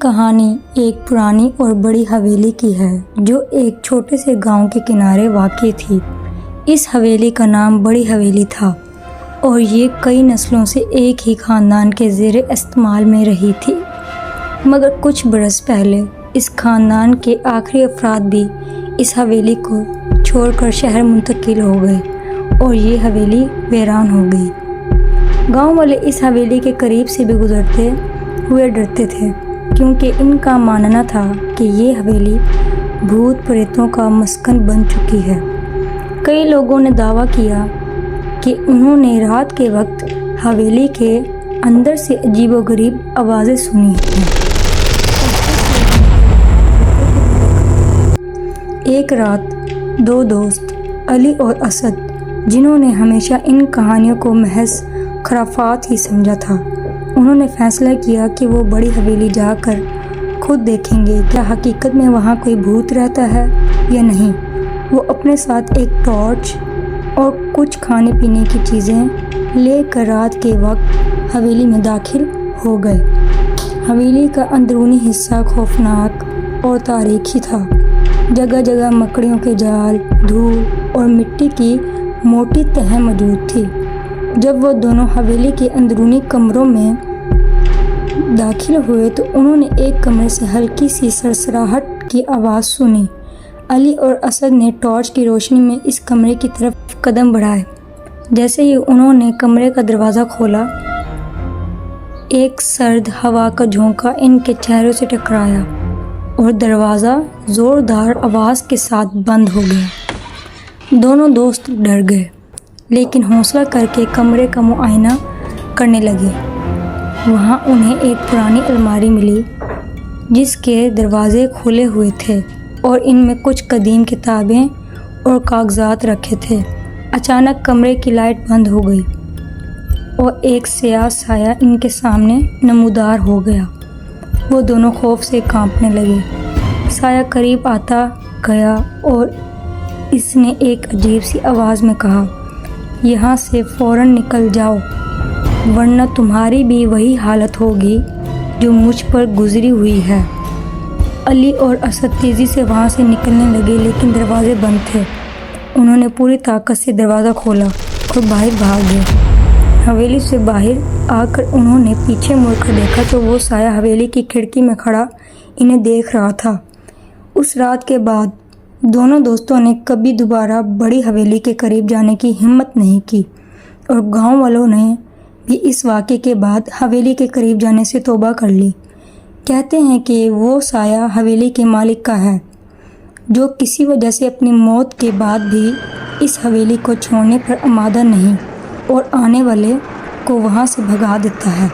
کہانی ایک پرانی اور بڑی حویلی کی ہے جو ایک چھوٹے سے گاؤں کے کنارے واقع تھی۔ اس حویلی کا نام بڑی حویلی تھا اور یہ کئی نسلوں سے ایک ہی خاندان کے زیر استعمال میں رہی تھی، مگر کچھ برس پہلے اس خاندان کے آخری افراد بھی اس حویلی کو چھوڑ کر شہر منتقل ہو گئے اور یہ حویلی ویران ہو گئی۔ گاؤں والے اس حویلی کے قریب سے بھی گزرتے ہوئے ڈرتے تھے، کیونکہ ان کا ماننا تھا کہ یہ حویلی بھوت پریتوں کا مسکن بن چکی ہے۔ کئی لوگوں نے دعویٰ کیا کہ انہوں نے رات کے وقت حویلی کے اندر سے عجیب و غریب آوازیں سنی ہیں۔ ایک رات دو دوست علی اور اسد، جنہوں نے ہمیشہ ان کہانیوں کو محض خرافات ہی سمجھا تھا، انہوں نے فیصلہ کیا کہ وہ بڑی حویلی جا کر خود دیکھیں گے کیا حقیقت میں وہاں کوئی بھوت رہتا ہے یا نہیں۔ وہ اپنے ساتھ ایک ٹارچ اور کچھ کھانے پینے کی چیزیں لے کر رات کے وقت حویلی میں داخل ہو گئے۔ حویلی کا اندرونی حصہ خوفناک اور تاریکی تھا۔ جگہ جگہ مکڑیوں کے جال، دھول اور مٹی کی موٹی تہیں موجود تھی۔ جب وہ دونوں حویلی کے اندرونی کمروں میں داخل ہوئے تو انہوں نے ایک کمرے سے ہلکی سی سرسراہٹ کی آواز سنی۔ علی اور اسد نے ٹارچ کی روشنی میں اس کمرے کی طرف قدم بڑھائے۔ جیسے ہی انہوں نے کمرے کا دروازہ کھولا، ایک سرد ہوا کا جھونکا ان کے چہروں سے ٹکرایا اور دروازہ زوردار آواز کے ساتھ بند ہو گیا۔ دونوں دوست ڈر گئے، لیکن حوصلہ کر کے کمرے کا معائنہ کرنے لگے۔ وہاں انہیں ایک پرانی الماری ملی جس کے دروازے کھلے ہوئے تھے اور ان میں کچھ قدیم کتابیں اور کاغذات رکھے تھے۔ اچانک کمرے کی لائٹ بند ہو گئی اور ایک سیاہ سایہ ان کے سامنے نمودار ہو گیا۔ وہ دونوں خوف سے کانپنے لگے۔ سایہ قریب آتا گیا اور اس نے ایک عجیب سی آواز میں کہا، یہاں سے فوراً نکل جاؤ، ورنہ تمہاری بھی وہی حالت ہوگی جو مجھ پر گزری ہوئی ہے۔ علی اور اسد تیزی سے وہاں سے نکلنے لگے، لیکن دروازے بند تھے۔ انہوں نے پوری طاقت سے دروازہ کھولا اور باہر بھاگ گئے۔ حویلی سے باہر آ کر انہوں نے پیچھے مڑ کر دیکھا تو وہ سایہ حویلی کی کھڑکی میں کھڑا انہیں دیکھ رہا تھا۔ اس رات کے بعد دونوں دوستوں نے کبھی دوبارہ بڑی حویلی کے قریب جانے کی ہمت نہیں کی اور گاؤں والوں نے بھی اس واقعے کے بعد حویلی کے قریب جانے سے توبہ کر لی۔ کہتے ہیں کہ وہ سایہ حویلی کے مالک کا ہے، جو کسی وجہ سے اپنی موت کے بعد بھی اس حویلی کو چھوڑنے پر آمادہ نہیں اور آنے والے کو وہاں سے بھگا دیتا ہے۔